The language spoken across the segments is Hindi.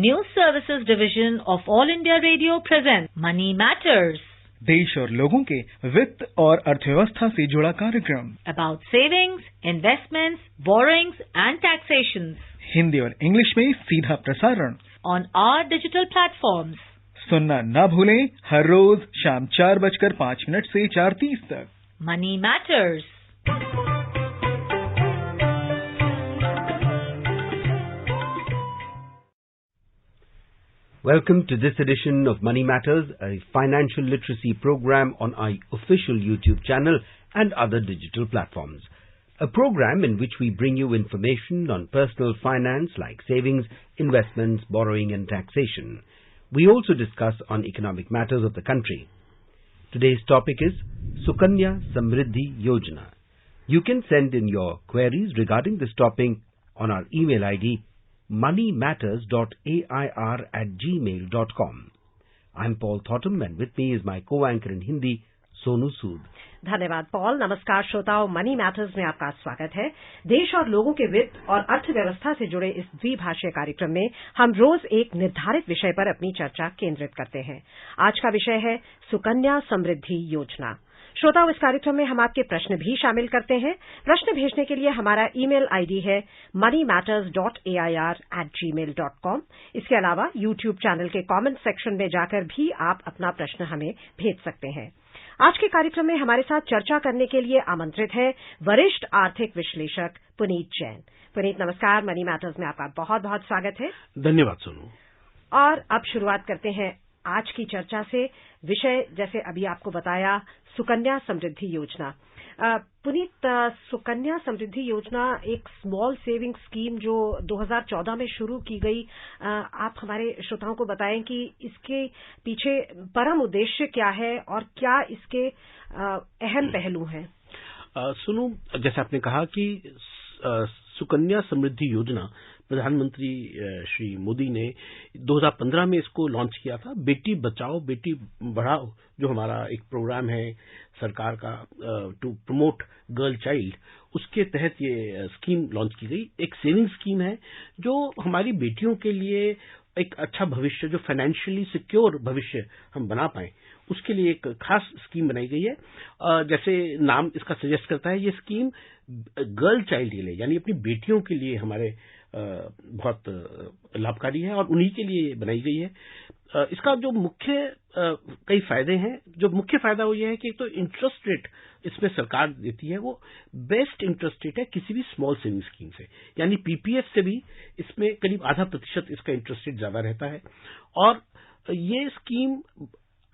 News Services Division of All India Radio presents Money Matters. देश और लोगों के वित्त और अर्थव्यवस्था से जुड़ा कार्यक्रम About savings, investments, borrowings and taxations. Hindi और इंग्लिश में सीधा प्रसारण On our digital platforms. सुनना ना भूलें हर रोज शाम 4:05 से 4:30 तक. Money Matters. Welcome to this edition of Money Matters, a financial literacy program on our official YouTube channel and other digital platforms. A program in which we bring you information on personal finance like savings, investments, borrowing and taxation. We also discuss on economic matters of the country. Today's topic is Sukanya Samriddhi Yojana. You can send in your queries regarding this topic on our email ID moneymatters.air@gmail.com. I'm Paul Thotham and with me is my co-anchor in Hindi, Sonu Sood. धन्यवाद पॉल। नमस्कार श्रोताओं, मनी मैटर्स में आपका स्वागत है। देश और लोगों के वित्त और अर्थव्यवस्था से जुड़े इस द्विभाषीय कार्यक्रम में हम रोज एक निर्धारित विषय पर अपनी चर्चा केंद्रित करते हैं। आज का विषय है सुकन्या समृद्धि योजना। श्रोताओं, इस कार्यक्रम में हम आपके प्रश्न भी शामिल करते हैं। प्रश्न भेजने के लिए हमारा ईमेल आईडी है moneymatters.air@gmail.com। इसके अलावा यूट्यूब चैनल के कमेंट सेक्शन में जाकर भी आप अपना प्रश्न हमें भेज सकते हैं। आज के कार्यक्रम में हमारे साथ चर्चा करने के लिए आमंत्रित है वरिष्ठ आर्थिक विश्लेषक पुनीत जैन। पुनीत, नमस्कार। मनी मैटर्स में आपका बहुत बहुत स्वागत है। धन्यवाद सोनू। और अब शुरुआत करते हैं आज की चर्चा से। विषय जैसे अभी आपको बताया, सुकन्या समृद्धि योजना। पुनीत, सुकन्या समृद्धि योजना एक स्मॉल सेविंग स्कीम जो 2014 में शुरू की गई। आप हमारे श्रोताओं को बताएं कि इसके पीछे परम उद्देश्य क्या है और क्या इसके अहम पहलू हैं। सुनो, जैसे आपने कहा कि सुकन्या समृद्धि योजना प्रधानमंत्री श्री मोदी ने 2015 में इसको लॉन्च किया था। बेटी बचाओ बेटी बढ़ाओ जो हमारा एक प्रोग्राम है सरकार का टू प्रमोट गर्ल चाइल्ड, उसके तहत ये स्कीम लॉन्च की गई। एक सेविंग स्कीम है जो हमारी बेटियों के लिए एक अच्छा भविष्य, जो फाइनेंशियली सिक्योर भविष्य हम बना पाएं, उसके लिए एक खास स्कीम बनाई गई है। जैसे नाम इसका सजेस्ट करता है, ये स्कीम गर्ल चाइल्ड के लिए यानी अपनी बेटियों के लिए हमारे बहुत लाभकारी है और उन्हीं के लिए बनाई गई है। इसका जो मुख्य कई फायदे हैं। जो मुख्य फायदा वो ये है कि एक तो इंटरेस्ट रेट इसमें सरकार देती है, वो बेस्ट इंटरेस्ट रेट है किसी भी स्मॉल सेविंग स्कीम से, यानी पीपीएफ से भी इसमें करीब 0.5% इसका इंटरेस्ट रेट ज्यादा रहता है। और ये स्कीम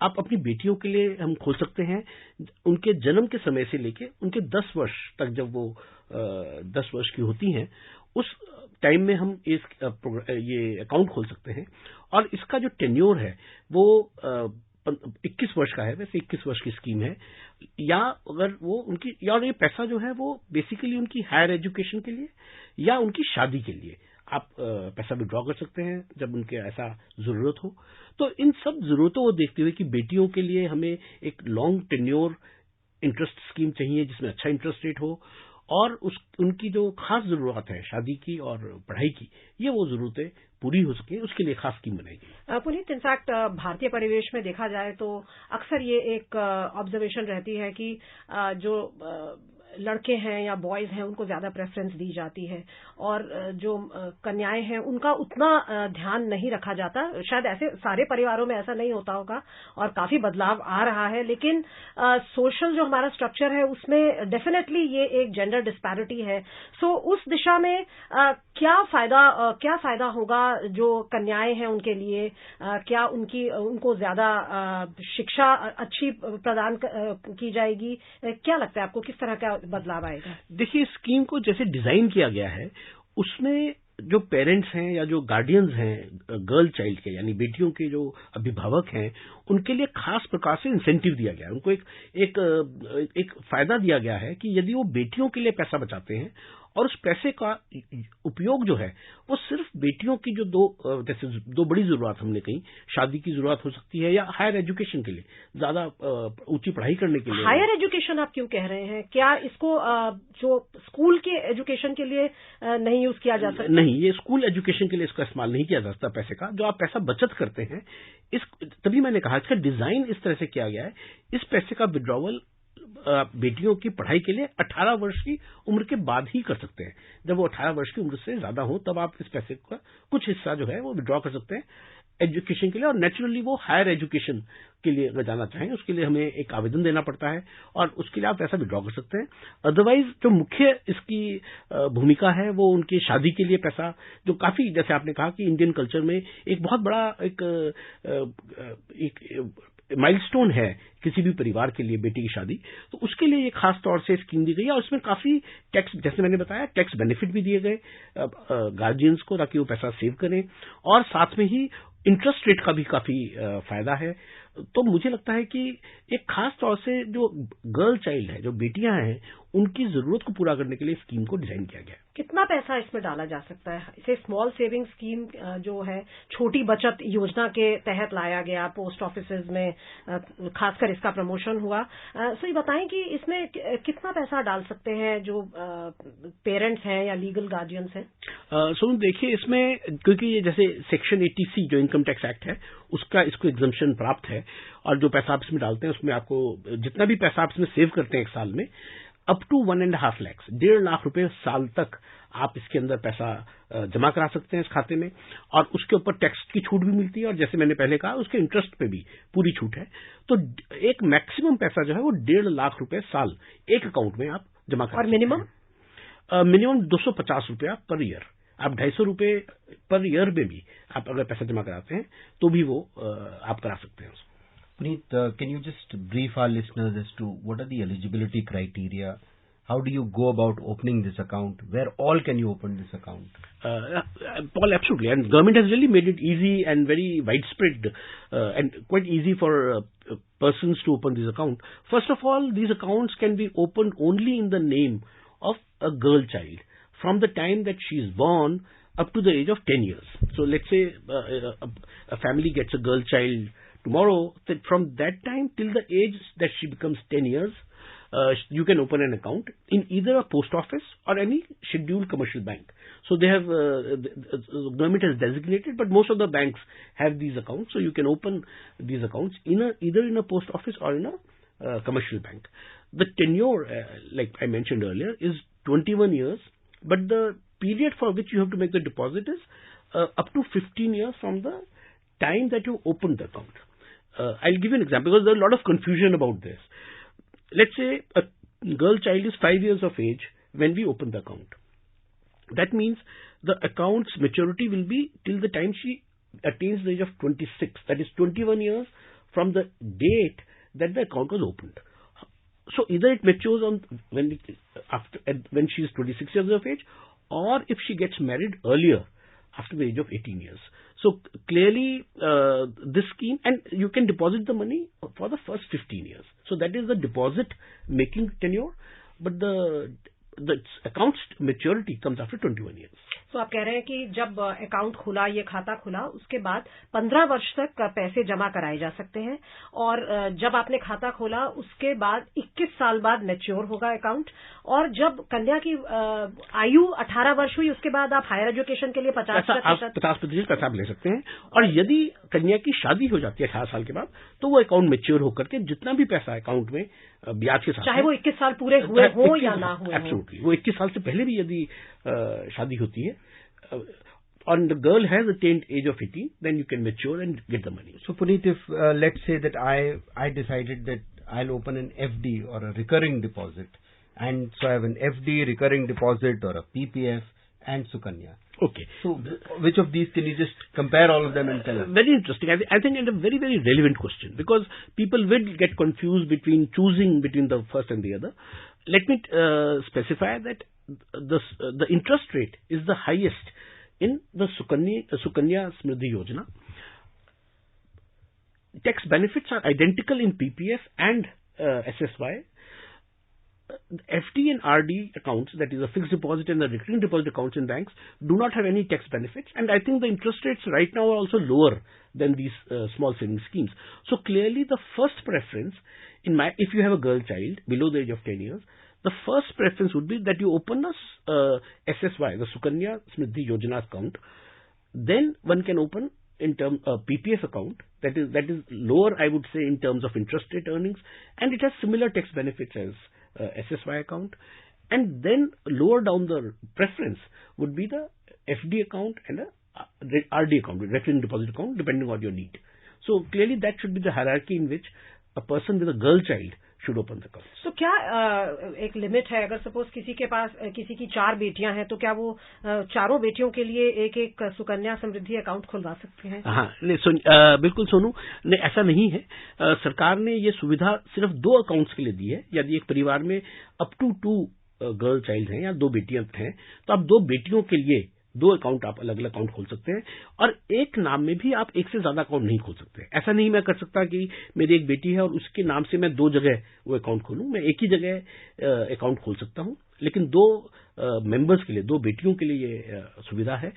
आप अपनी बेटियों के लिए हम खोल सकते हैं उनके जन्म के समय से लेके उनके 10 वर्ष तक। जब वो 10 वर्ष की होती हैं उस टाइम में हम ये अकाउंट खोल सकते हैं। और इसका जो टेन्योर है वो 21 वर्ष का है। वैसे 21 वर्ष की स्कीम है। या अगर वो उनकी, या ये पैसा जो है वो बेसिकली उनकी हायर एजुकेशन के लिए या उनकी शादी के लिए आप पैसा विड्रॉ कर सकते हैं जब उनके ऐसा जरूरत हो। तो इन सब जरूरतों को देखते हुए कि बेटियों के लिए हमें एक लॉन्ग टेन्योर इंटरेस्ट स्कीम चाहिए जिसमें अच्छा इंटरेस्ट रेट हो और उनकी जो खास जरूरत है शादी की और पढ़ाई की, ये वो जरूरतें पूरी हो सके, उसके लिए खास स्कीम बनाई गई। पुनीत, इनफैक्ट भारतीय परिवेश में देखा जाए तो अक्सर ये एक ऑब्जर्वेशन रहती है कि जो लड़के हैं या बॉयज हैं उनको ज्यादा प्रेफरेंस दी जाती है और जो कन्याएं हैं उनका उतना ध्यान नहीं रखा जाता। शायद ऐसे सारे परिवारों में ऐसा नहीं होता होगा और काफी बदलाव आ रहा है, लेकिन सोशल जो हमारा स्ट्रक्चर है उसमें डेफिनेटली ये एक जेंडर डिस्पैरिटी है। सो उस दिशा में क्या फायदा होगा जो कन्याएं हैं उनके लिए? क्या उनको ज्यादा शिक्षा अच्छी प्रदान की जाएगी? क्या लगता है आपको, किस तरह का बदलाव आएगा? देखिए, स्कीम को जैसे डिजाइन किया गया है उसमें जो पेरेंट्स हैं या जो गार्डियंस हैं गर्ल चाइल्ड के, यानी बेटियों के जो अभिभावक हैं, उनके लिए खास प्रकार से इंसेंटिव दिया गया है। उनको एक फायदा दिया गया है कि यदि वो बेटियों के लिए पैसा बचाते हैं और उस पैसे का उपयोग जो है वो सिर्फ बेटियों की जो जैसे दो बड़ी जरूरत हमने कही, शादी की जरूरत हो सकती है या हायर एजुकेशन के लिए, ज्यादा ऊंची पढ़ाई करने के लिए। हायर एजुकेशन आप क्यों कह रहे हैं? क्या इसको जो स्कूल के एजुकेशन के लिए नहीं यूज किया जा सकता? नहीं, ये स्कूल एजुकेशन के लिए इसका इस्तेमाल नहीं किया जा सकता पैसे का। जो आप पैसा बचत करते हैं, तभी मैंने कहा इसका डिजाइन इस तरह से किया गया है, इस पैसे का विड्रॉवल बेटियों की पढ़ाई के लिए 18 वर्ष की उम्र के बाद ही कर सकते हैं। जब वो 18 वर्ष की उम्र से ज्यादा हो तब आप इस पैसे का कुछ हिस्सा जो है वो विड्रॉ कर सकते हैं एजुकेशन के लिए। और नेचुरली वो हायर एजुकेशन के लिए अगर जाना चाहें उसके लिए हमें एक आवेदन देना पड़ता है और उसके लिए आप पैसा विड्रॉ कर सकते हैं। अदरवाइज जो मुख्य इसकी भूमिका है वो उनकी शादी के लिए पैसा, जो काफी जैसे आपने कहा कि इंडियन कल्चर में एक बहुत बड़ा एक माइलस्टोन है किसी भी परिवार के लिए बेटी की शादी, तो उसके लिए ये खास तौर से स्कीम दी गई है। और इसमें काफी टैक्स, जैसे मैंने बताया, टैक्स बेनिफिट भी दिए गए गार्जियंस को ताकि वो पैसा सेव करें, और साथ में ही इंटरेस्ट रेट का भी काफी फायदा है। तो मुझे लगता है कि एक खास तौर से जो गर्ल चाइल्ड है, जो बेटियां हैं, उनकी जरूरत को पूरा करने के लिए स्कीम को डिजाइन किया गया है। कितना पैसा इसमें डाला जा सकता है? इसे स्मॉल सेविंग स्कीम जो है, छोटी बचत योजना के तहत लाया गया, पोस्ट ऑफिसेज में खासकर इसका प्रमोशन हुआ। सो ये बताएं कि इसमें कितना पैसा डाल सकते हैं जो पेरेंट्स हैं या लीगल गार्जियंस हैं? सो देखिए, इसमें क्योंकि ये जैसे सेक्शन 80C जो इनकम टैक्स एक्ट है उसका इसको एग्जम्पशन प्राप्त है, और जो पैसा आप इसमें डालते हैं उसमें आपको जितना भी पैसा आप इसमें सेव करते हैं एक साल में, अप टू 1.5 लाख, 1.5 लाख रुपए साल तक आप इसके अंदर पैसा जमा करा सकते हैं इस खाते में, और उसके ऊपर टैक्स की छूट भी मिलती है, और जैसे मैंने पहले कहा उसके इंटरेस्ट पे भी पूरी छूट है। तो एक मैक्सिमम पैसा जो है वो 1.5 लाख रुपए साल एक अकाउंट में आप जमा करा सकते हैं। मिनिमम 250 रुपया पर ईयर। आप 250 रुपए पर ईयर में भी आप अगर पैसा जमा कराते हैं तो भी वो आप करा सकते हैं। Puneet, can you just brief our listeners as to what are the eligibility criteria? How do you go about opening this account? Where all can you open this account? Paul, absolutely. And government has really made it easy and very widespread and quite easy for persons to open this account. First of all, these accounts can be opened only in the name of a girl child from the time that she is born up to the age of 10 years. So let's say a family gets a girl child tomorrow, that from that time till the age that she becomes 10 years, you can open an account in either a post office or any scheduled commercial bank. So they have, the government has designated, but most of the banks have these accounts. So you can open these accounts either in a post office or in a commercial bank. The tenure, like I mentioned earlier, is 21 years, but the period for which you have to make the deposit is up to 15 years from the time that you opened the account. I'll give you an example because there's a lot of confusion about this. Let's say a girl child is 5 years of age when we open the account. That means the account's maturity will be till the time she attains the age of 26. That is 21 years from the date that the account was opened. So either it matures on when she is 26 years of age, or if she gets married earlier after the age of 18 years. So clearly this scheme, and you can deposit the money for the first 15 years. So that is the deposit making tenure, but the account's maturity comes after 21 years. तो आप कह रहे हैं कि जब अकाउंट खुला, ये खाता खुला, उसके बाद 15 वर्ष तक पैसे जमा कराए जा सकते हैं, और जब आपने खाता खोला उसके बाद 21 साल बाद मैच्योर होगा अकाउंट, और जब कन्या की आयु 18 वर्ष हुई उसके बाद आप हायर एजुकेशन के लिए 50% पैसा आप ले सकते हैं। और यदि कन्या की शादी हो जाती है 18 साल के बाद, तो वो अकाउंट मैच्योर होकर के जितना भी पैसा अकाउंट में ब्याज के साथ, चाहे वो 21 साल पूरे हुए हो या ना हुए, एब्सोल्युटली, वो 21 साल से पहले भी यदि शादी होती है, and the girl has attained age of 18, then you can mature and get the money. So Puneet, if let's say that I decided that I'll open an FD or a recurring deposit, and so I have an FD, recurring deposit, or a PPF and Sukanya. Okay. So which of these can you just compare all of them and tell us? Very interesting. I think it's a very, very relevant question, because people will get confused between choosing between the first and the other. Let me specify that the interest rate is the highest in the Sukanya Samriddhi Yojana. Tax benefits are identical in PPF and SSY. FD and RD accounts, that is a fixed deposit and the recurring deposit accounts in banks, do not have any tax benefits, and I think the interest rates right now are also lower than these small savings schemes. So clearly, the first preference, if you have a girl child below the age of 10 years, the first preference would be that you open a SSY, the Sukanya Samriddhi Yojana account. Then one can open in term PPF account that is lower, I would say, in terms of interest rate earnings, and it has similar tax benefits as SSY account. And then lower down the preference would be the FD account and a RD account, recurring deposit account, depending on your need. So clearly that should be the hierarchy in which a person with a girl child should open the account. तो क्या एक लिमिट है? अगर सपोज किसी के पास किसी की 4 बेटियां हैं, तो क्या वो चारों बेटियों के लिए एक एक सुकन्या समृद्धि अकाउंट खुलवा सकते हैं? हाँ, बिल्कुल सोनू, नहीं ऐसा नहीं है। सरकार ने ये सुविधा सिर्फ 2 अकाउंट्स के लिए दी है। यदि एक परिवार में अप टू 2 गर्ल चाइल्ड हैं या 2 बेटियां हैं, तो आप 2 बेटियों के लिए 2 अकाउंट आप अलग अलग अकाउंट खोल सकते हैं, और एक नाम में भी आप एक से ज्यादा अकाउंट नहीं खोल सकते। ऐसा नहीं मैं कर सकता कि मेरी एक बेटी है और उसके नाम से मैं 2 जगह वो अकाउंट खोलूं। मैं एक ही जगह अकाउंट खोल सकता हूं, लेकिन 2 मेंबर्स के लिए, 2 बेटियों के लिए ये सुविधा है।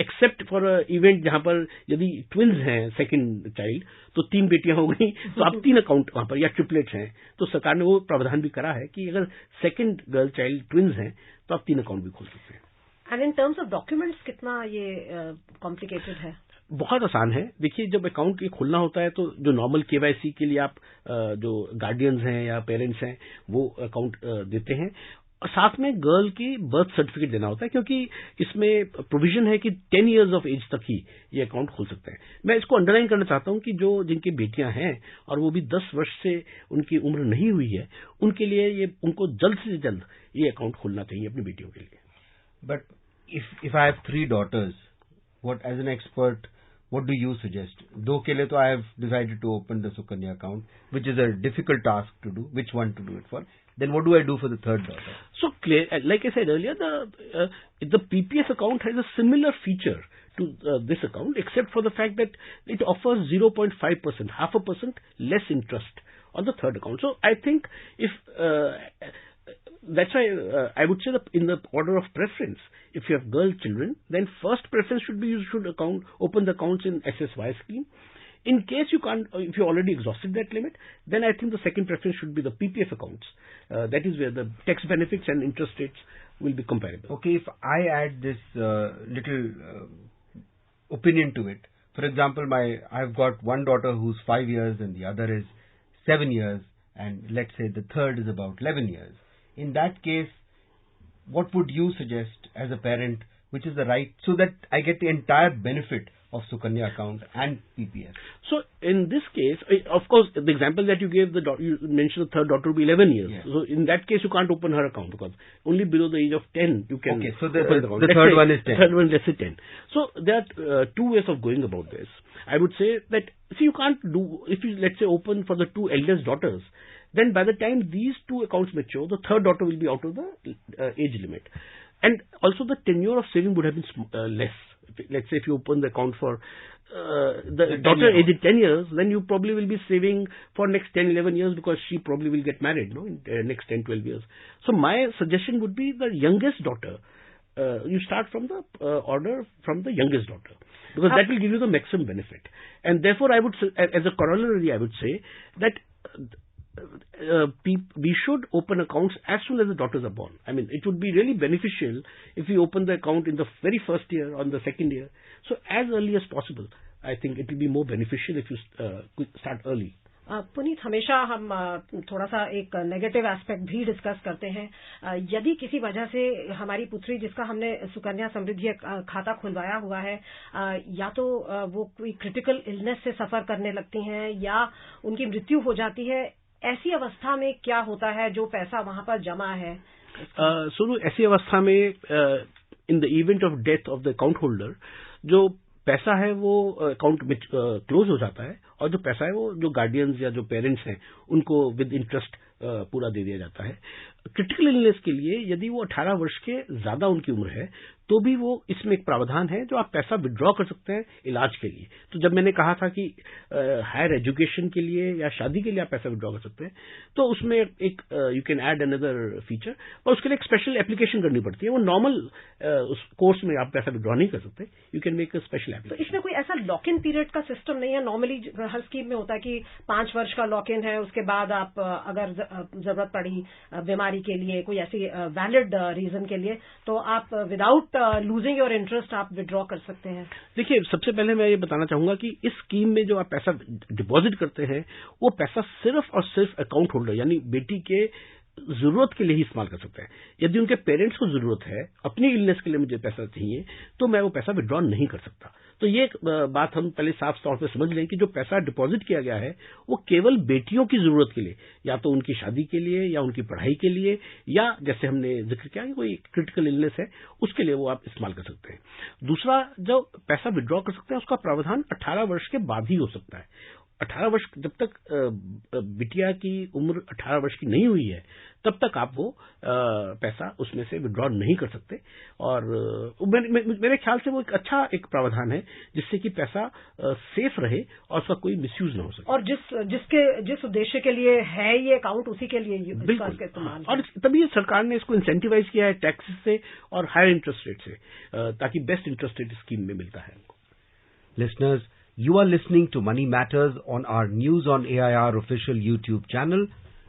एक्सेप्ट फॉर इवेंट जहां पर यदि ट्विंस हैं, सेकंड चाइल्ड, तो 3 बेटियां हो गई, तो आप 3 अकाउंट वहां पर, या ट्रिपलेट्स हैं, तो सरकार ने वो प्रावधान भी करा है कि अगर सेकंड गर्ल चाइल्ड ट्विंस हैं तो आप 3 अकाउंट भी खोल सकते हैं। And in terms of documents कितना ये कॉम्प्लिकेटेड है? बहुत आसान है। देखिए, जब अकाउंट ये खोलना होता है तो जो नॉर्मल KYC के लिए आप जो गार्डियंस हैं या पेरेंट्स हैं वो अकाउंट देते हैं, और साथ में गर्ल की बर्थ सर्टिफिकेट देना होता है, क्योंकि इसमें प्रोविजन है कि 10 इयर्स ऑफ एज तक ही ये अकाउंट खोल सकते हैं। मैं इसको अंडरलाइन करना चाहता हूं कि जिनकी बेटियां हैं और वो भी 10 वर्ष से उनकी उम्र नहीं हुई है, उनके लिए उनको जल्द से जल्द ये अकाउंट खोलना चाहिए अपनी बेटियों के लिए। But if I have 3 daughters, as an expert, what do you suggest? 2 के लिए तो I have decided to open the Sukanya account, which is a difficult task to do. Which one to do it for? Then what do I do for the 3rd daughter? So clear, like I said earlier, the PPF account has a similar feature to this account, except for the fact that it offers 0.5%, 0.5% less interest on the 3rd account. So I think that's why I would say that in the order of preference, if you have girl children, then first preference should be you should open the accounts in SSY scheme. In case you can't, if you already exhausted that limit, then I think the second preference should be the PPF accounts. That is where the tax benefits and interest rates will be comparable. Okay, if I add this little opinion to it, for example, I've got one daughter who's 5 years and the other is 7 years, and let's say the third is about 11 years. In that case, what would you suggest as a parent, which is the right, so that I get the entire benefit of Sukanya account and PPF? So in this case, of course, the example that you gave, you mentioned the third daughter will be 11 years. Yeah. So in that case, you can't open her account because only below the age of 10 you can. Okay, so the third one is 10. Third one, let's say 10. So there are 2 ways of going about this. I would say that, see, you can't do, if you, let's say, open for the 2 eldest daughters, then by the time these 2 accounts mature, the third daughter will be out of the age limit. And also the tenure of saving would have been less. Let's say if you open the account for the daughter aged 10 years, then you probably will be saving for next 10, 11 years because she probably will get married, in next 10, 12 years. So my suggestion would be the youngest daughter. You start from the order from the youngest daughter, because that will give you the maximum benefit. And therefore, I would say, as a corollary, I would say that we should open accounts as soon as the daughters are born. I mean, it would be really beneficial if we open the account in the very first year or the second year. So as early as possible, I think it will be more beneficial if you start early. Puneet, हमेशा हम थोड़ा सा एक नेगेटिव एस्पेक्ट भी डिस्कस करते हैं। यदि किसी वजह से हमारी पुत्री, जिसका हमने सुकन्या समृद्धि खाता खुलवाया हुआ है, या तो वो कोई क्रिटिकल इलनेस से सफर करने लगती हैं या उनकी मृत्यु हो जाती है, ऐसी अवस्था में क्या होता है जो पैसा वहां पर जमा है? सुनो, ऐसी अवस्था में in the event of death of the account holder, जो पैसा है वो अकाउंट में क्लोज हो जाता है और जो पैसा है वो जो गार्डियंस या जो पेरेंट्स हैं उनको विद इंटरेस्ट पूरा दे दिया जाता है। क्रिटिकल इलनेस के लिए यदि वो 18 वर्ष के ज्यादा उनकी उम्र है तो भी वो इसमें एक प्रावधान है जो आप पैसा विड्रॉ कर सकते हैं इलाज के लिए। तो जब मैंने कहा था कि हायर एजुकेशन के लिए या शादी के लिए आप पैसा विड्रॉ कर सकते हैं, तो उसमें एक you can add another feature, और उसके लिए एक स्पेशल एप्लीकेशन करनी पड़ती है। वो नॉर्मल उस कोर्स में आप पैसा विड्रॉ नहीं कर सकते, you can make a special application. तो इसमें कोई ऐसा लॉक इन पीरियड का सिस्टम नहीं है? नॉर्मली हर स्कीम में होता है कि 5 वर्ष का लॉक इन है, उसके बाद आप अगर जरूरत पड़ी बीमारी के लिए, कोई ऐसी वैलिड रीजन के लिए, तो आप विदाउट लूजिंग योर इंटरेस्ट आप विड्रॉ कर सकते हैं। देखिए, सबसे पहले मैं ये बताना चाहूंगा कि इस स्कीम में जो आप पैसा डिपॉजिट करते हैं वो पैसा सिर्फ और सिर्फ अकाउंट होल्डर यानी बेटी के जरूरत के लिए ही इस्तेमाल कर सकते हैं। यदि उनके पेरेंट्स को जरूरत है, अपनी इलनेस के लिए मुझे पैसा चाहिए, तो मैं वो पैसा विड्रॉ नहीं कर सकता। तो ये बात हम पहले साफ तौर पे समझ लें कि जो पैसा डिपॉजिट किया गया है वो केवल बेटियों की जरूरत के लिए, या तो उनकी शादी के लिए या उनकी पढ़ाई के लिए, या जैसे हमने जिक्र किया कि कोई क्रिटिकल इलनेस है उसके लिए वो आप इस्तेमाल कर सकते हैं। दूसरा, जो पैसा विड्रॉ कर सकते हैं उसका प्रावधान 18 वर्ष के बाद ही हो सकता है। 18 वर्ष, जब तक बिटिया की उम्र 18 वर्ष की नहीं हुई है तब तक आप वो पैसा उसमें से विड्रॉ नहीं कर सकते। और मेरे ख्याल से वो एक अच्छा एक प्रावधान है जिससे कि पैसा सेफ रहे और उसका कोई मिसयूज ना हो सके। और जिस उद्देश्य के लिए है ये अकाउंट, उसी के लिए बिल्कुल इस्तेमाल। और तभी सरकार ने इसको इंसेंटिवाइज किया है टैक्सेस से और हायर इंटरेस्ट रेट से, ताकि बेस्ट इंटरेस्ट रेट स्कीम में मिलता है। Listeners, you are listening to Money Matters on our News on AIR official YouTube channel.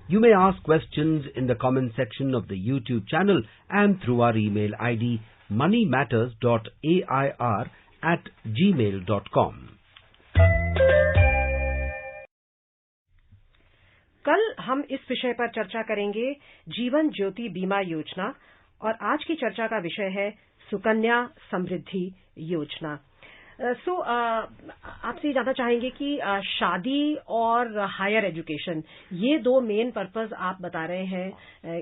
You may ask questions in the comment section of the YouTube channel and through our email ID moneymatters.air@gmail.com. कल हम इस विषय पर चर्चा करेंगे जीवन ज्योति बीमा योजना, और आज की चर्चा का विषय है सुकन्या समृद्धि योजना। आपसे जानना चाहेंगे कि शादी और हायर एजुकेशन, ये दो मेन पर्पस आप बता रहे हैं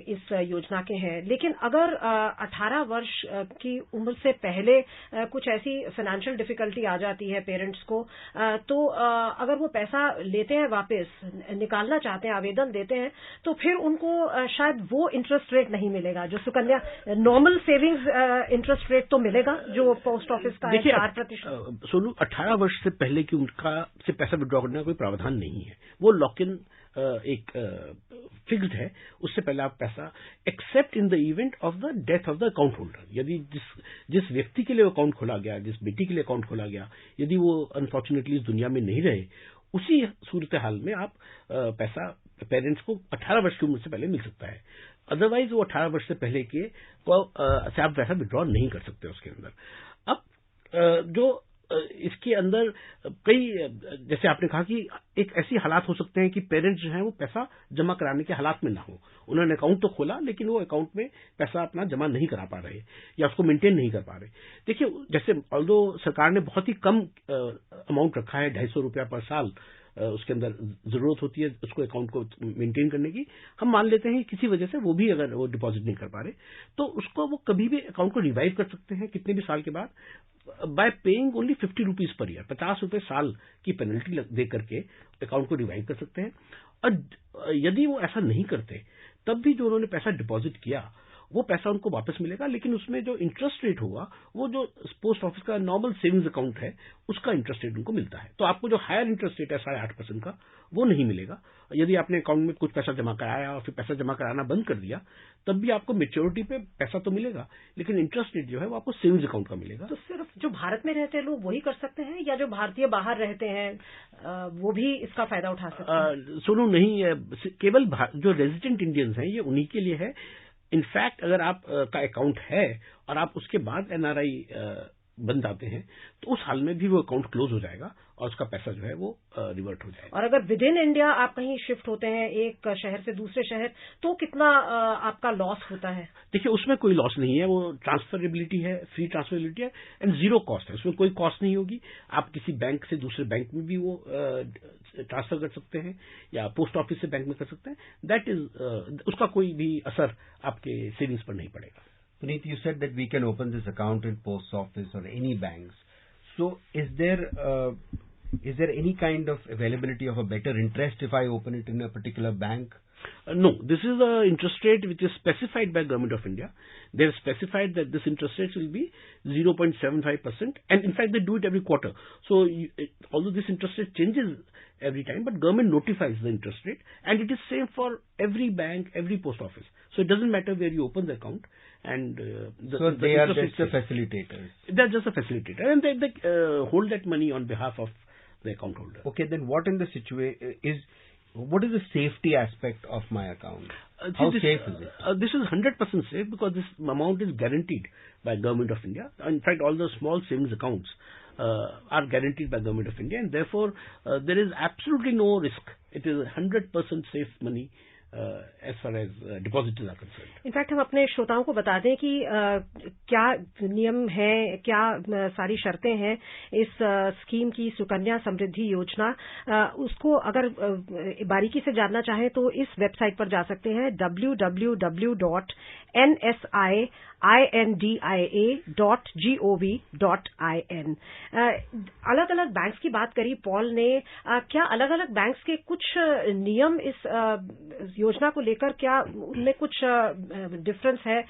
इस योजना के हैं, लेकिन अगर 18 वर्ष की उम्र से पहले कुछ ऐसी फाइनेंशियल डिफिकल्टी आ जाती है पेरेंट्स को, तो अगर वो पैसा लेते हैं, वापस निकालना चाहते हैं, आवेदन देते हैं, तो फिर उनको शायद वो इंटरेस्ट रेट नहीं मिलेगा जो Sukanya normal savings interest rate तो मिलेगा जो पोस्ट ऑफिस का 4%। सोनू, 18 वर्ष से पहले की उम्र का से पैसा विड्रॉ करने का कोई प्रावधान नहीं है। वो लॉक इन एक फिक्स्ड है। उससे पहले आप पैसा, accept in the event of the death of the account holder, यदि जिस व्यक्ति के लिए अकाउंट खोला गया, जिस बेटी के लिए अकाउंट खोला गया, यदि वो अनफॉर्चुनेटली इस दुनिया में नहीं रहे, उसी सूरत हाल में आप पैसा पेरेंट्स को 18 वर्ष की उम्र से पहले मिल सकता है। अदरवाइज वो 18 वर्ष से पहले के से आप पैसा विड्रॉ नहीं कर सकते उसके अंदर। अब जो इसके अंदर कई, जैसे आपने कहा कि एक ऐसी हालात हो सकते हैं कि पेरेंट्स जो हैं वो पैसा जमा कराने के हालात में ना हो। उन्होंने अकाउंट तो खोला लेकिन वो अकाउंट में पैसा अपना जमा नहीं करा पा रहे या उसको मेंटेन नहीं कर पा रहे। देखिए, जैसे ऑल्दो सरकार ने बहुत ही कम अमाउंट रखा है, 250 रुपया पर साल उसके अंदर जरूरत होती है उसको अकाउंट को मेंटेन करने की। हम मान लेते हैं किसी वजह से वो भी अगर वो डिपॉजिट नहीं कर पा रहे, तो उसको वो कभी भी अकाउंट को रिवाइव कर सकते हैं कितने भी साल के बाद, bye paying only 50 rupees per year, 50 रुपए साल की पेनल्टी दे करके अकाउंट को रिवाइव कर सकते हैं। और यदि वो ऐसा नहीं करते तब भी जो उन्होंने पैसा डिपॉजिट किया वो पैसा उनको वापस मिलेगा, लेकिन उसमें जो इंटरेस्ट रेट होगा वो जो पोस्ट ऑफिस का नॉर्मल सेविंग्स अकाउंट है उसका इंटरेस्ट रेट उनको मिलता है। तो आपको जो हायर इंटरेस्ट रेट है 8.5% का, वो नहीं मिलेगा। यदि आपने अकाउंट में कुछ पैसा जमा कराया और फिर पैसा जमा कराना बंद कर दिया, तब भी आपको मेच्योरिटी पे पैसा तो मिलेगा, लेकिन इंटरेस्ट रेट जो है वो आपको सेविंग्स अकाउंट का मिलेगा। तो सिर्फ जो भारत में रहते हैं लोग वही कर सकते हैं, या जो भारतीय बाहर रहते हैं वो भी इसका फायदा उठा सकते हैं? सुनो, नहीं, केवल जो रेजिडेंट इंडियंस हैं ये उन्हीं के लिए है। इनफैक्ट अगर आप का अकाउंट है और आप उसके बाद एनआरआई बन जाते हैं तो उस हाल में भी वो अकाउंट क्लोज हो जाएगा और उसका पैसा जो है वो रिवर्ट हो जाएगा। और अगर विद इन इंडिया आप कहीं शिफ्ट होते हैं एक शहर से दूसरे शहर, तो कितना आपका लॉस होता है? देखिए, उसमें कोई लॉस नहीं है, वो ट्रांसफरेबिलिटी है, फ्री ट्रांसफरेबिलिटी है एंड जीरो कॉस्ट है। उसमें कोई कॉस्ट नहीं होगी। आप किसी बैंक से दूसरे बैंक में भी वो ट्रांसफर कर सकते हैं या पोस्ट ऑफिस से बैंक में कर सकते हैं। दैट इज उसका कोई भी असर आपके सेविंग्स पर नहीं पड़ेगा। Puneet, you said that we can open this account in post office or any banks. So is there Is there any kind of availability of a better interest if I open it in a particular bank? No, this is the interest rate which is specified by Government of India. They have specified that this interest rate will be 0.75%, and in fact they do it every quarter. So although this interest rate changes every time, but government notifies the interest rate, and it is same for every bank, every post office. So it doesn't matter where you open the account. And so they are just the facilitators. They are just a facilitator, and they hold that money on behalf of the account holder. Okay, then what in the what is the safety aspect of my account? How safe is it? This is 100% safe because this amount is guaranteed by Government of India. In fact, all the small savings accounts are guaranteed by Government of India, and therefore there is absolutely no risk. It is 100% safe money as far as depositors are concerned. In fact हम अपने श्रोताओं को बता दें कि क्या नियम है, क्या सारी शर्तें हैं इस स्कीम की, सुकन्या समृद्धि योजना। उसको अगर बारीकी से जानना चाहें तो इस वेबसाइट पर जा सकते हैं www.nsiindia.gov.in। अलग अलग बैंक्स की बात करी पॉल ने। क्या अलग अलग बैंक्स के कुछ नियम इस योजना को लेकर, क्या उनमें कुछ डिफरेंस है?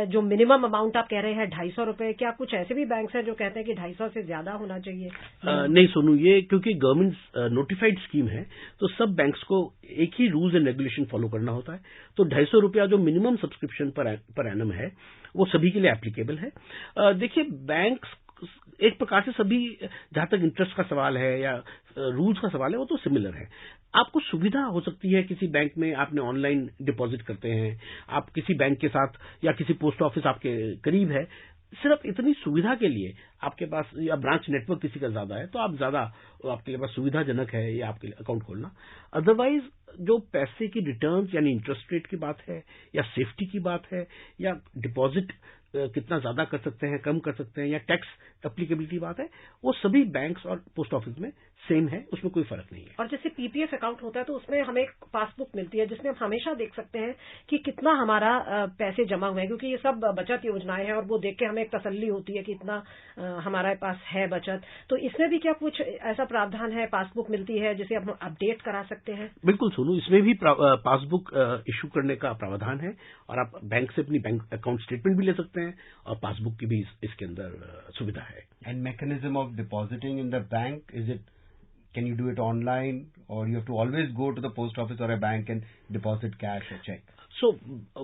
जो मिनिमम अमाउंट आप कह रहे हैं 250 रुपए, क्या कुछ ऐसे भी बैंक्स हैं जो कहते हैं कि 250 से ज्यादा होना चाहिए? नहीं सोनू, ये क्योंकि गवर्नमेंट नोटिफाइड स्कीम है तो सब बैंक्स को एक ही रूल्स एंड रेगुलेशन फॉलो करना होता है। तो 250 रुपया जो मिनिमम सब्सक्रिप्शन पर एनम है वो सभी के लिए एप्लीकेबल है। देखिए, बैंक्स एक प्रकार से सभी, जहां तक इंटरेस्ट का सवाल है या रूल्स का सवाल है, वो तो सिमिलर है। आपको सुविधा हो सकती है किसी बैंक में आपने ऑनलाइन डिपॉजिट करते हैं, आप किसी बैंक के साथ या किसी पोस्ट ऑफिस आपके करीब है, सिर्फ इतनी सुविधा के लिए आपके पास, या ब्रांच नेटवर्क किसी का ज्यादा है तो आप ज्यादा, आपके पास सुविधाजनक है ये आपके अकाउंट खोलना। अदरवाइज जो पैसे की रिटर्न यानी इंटरेस्ट रेट की बात है, या सेफ्टी की बात है, या डिपॉजिट कितना ज्यादा कर सकते हैं, कम कर सकते हैं, या टैक्स एप्लीकेबिलिटी बात है, वो सभी बैंक्स और पोस्ट ऑफिस में सेम है, उसमें कोई फर्क नहीं है। और जैसे पीपीएफ अकाउंट होता है तो उसमें हमें एक पासबुक मिलती है जिसमें हम हमेशा देख सकते हैं कि कितना हमारा पैसे जमा हुए हैं, क्योंकि ये सब बचत योजनाएं हैं और वो देख के हमें एक तसल्ली होती है कि इतना हमारे पास है बचत। तो इसमें भी क्या कुछ ऐसा प्रावधान है, पासबुक मिलती है जिसे हम अपडेट करा सकते हैं? बिल्कुल सोनू, इसमें भी पासबुक इशू करने का प्रावधान है और आप बैंक से अपनी बैंक अकाउंट स्टेटमेंट भी ले सकते हैं और पासबुक की भी इसके अंदर सुविधा है। And mechanism of depositing in the bank, is it, can you do it online or you have to always go to the post office or a bank and deposit cash or check? So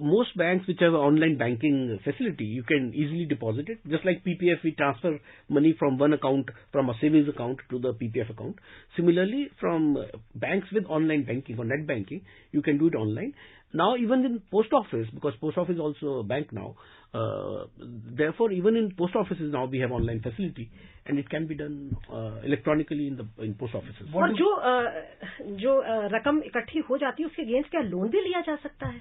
most banks which have online banking facility, you can easily deposit it. Just like PPF, we transfer money from one account, from a savings account to the PPF account. Similarly, from banks with online banking or net banking, you can do it online. Now even in post office, because post office is also a bank now, therefore even in post offices now we have online facility and it can be done electronically in post offices. और जो रकम इकट्ठी हो जाती है उसके अगेंस्ट क्या लोन भी लिया जा सकता है?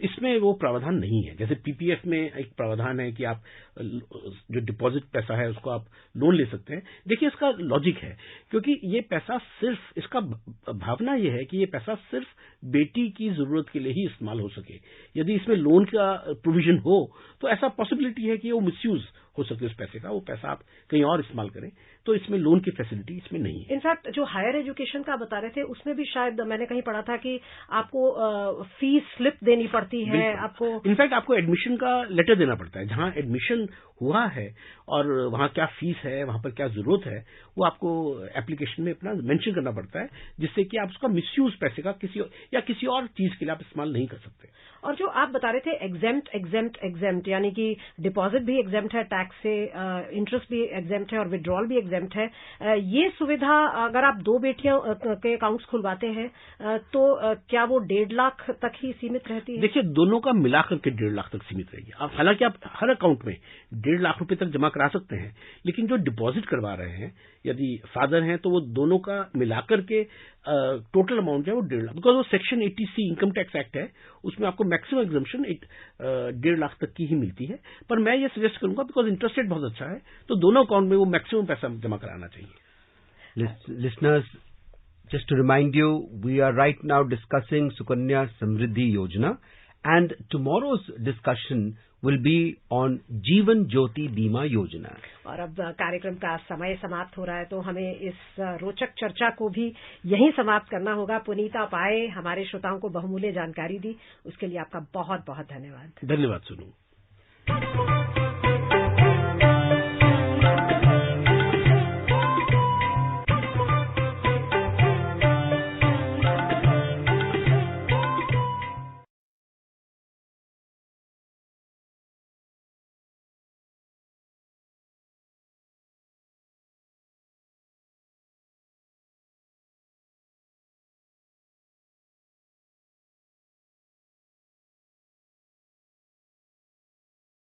इसमें वो प्रावधान नहीं है। जैसे पीपीएफ में एक प्रावधान है कि आप जो डिपॉजिट पैसा है उसको आप लोन ले सकते हैं। देखिए, इसका लॉजिक है क्योंकि ये पैसा सिर्फ, इसका भावना ये है कि ये पैसा सिर्फ बेटी की जरूरत के लिए ही इस्तेमाल हो सके। यदि इसमें लोन का प्रोविजन हो तो ऐसा पॉसिबिलिटी है कि वो मिसयूज हो सके उस पैसे का, वो पैसा आप कहीं और इस्तेमाल करें, तो इसमें लोन की फैसिलिटी इसमें नहीं है। इनफैक्ट जो हायर एजुकेशन का बता रहे थे उसमें भी शायद मैंने कहीं पढ़ा था कि आपको फीस स्लिप देनी पड़ती है, आपको इनफैक्ट आपको एडमिशन का लेटर देना पड़ता है। जहां एडमिशन हुआ है और वहां क्या फीस है, वहां पर क्या जरूरत है, वो आपको एप्लीकेशन में अपना मेंशन करना पड़ता है, जिससे कि आप उसका मिसयूज पैसे का किसी और चीज के लिए आप इस्तेमाल नहीं कर सकते। और जो आप बता रहे थे एग्जेम्प्ट यानी कि डिपॉजिट भी एग्जेम्प्ट है टैक्स से, इंटरेस्ट भी एग्जेम्प्ट है और विड्रॉल भी एग्जेम्प्ट है। ये सुविधा अगर आप 2 बेटियों के अकाउंट्स खुलवाते हैं तो क्या वो 1.5 लाख तक ही सीमित रहती है? देखिए, दोनों का मिलाकर के 1.5 लाख तक सीमित रहेगी। हालांकि आप हर अकाउंट में 1.5 लाख रुपए तक जमा करा सकते हैं, लेकिन जो डिपॉजिट करवा रहे हैं यदि फादर हैं तो वो दोनों का मिलाकर के टोटल अमाउंट है वो 1.5 लाख, बिकॉज वो section 80C income tax act है, उसमें आपको मैक्सिमम एग्जम्पशन 1.5 लाख तक की ही मिलती है। पर मैं ये सजेस्ट करूंगा, बिकॉज इंटरेस्ट रेट बहुत अच्छा है, तो दोनों अकाउंट में वो मैक्सिमम पैसा जमा कराना चाहिए। Listeners, just to remind you, we are right now discussing Sukanya Samriddhi Yojana, and tomorrow's discussion will be on Jeevan Jyoti Bima Yojana. और अब कार्यक्रम का समय समाप्त हो रहा है, तो हमें इस रोचक चर्चा को भी यहीं समाप्त करना होगा। पुनीता पाए हमारे श्रोताओं को बहुमूल्य जानकारी दी, उसके लिए आपका बहुत बहुत धन्यवाद। धन्यवाद सुनू।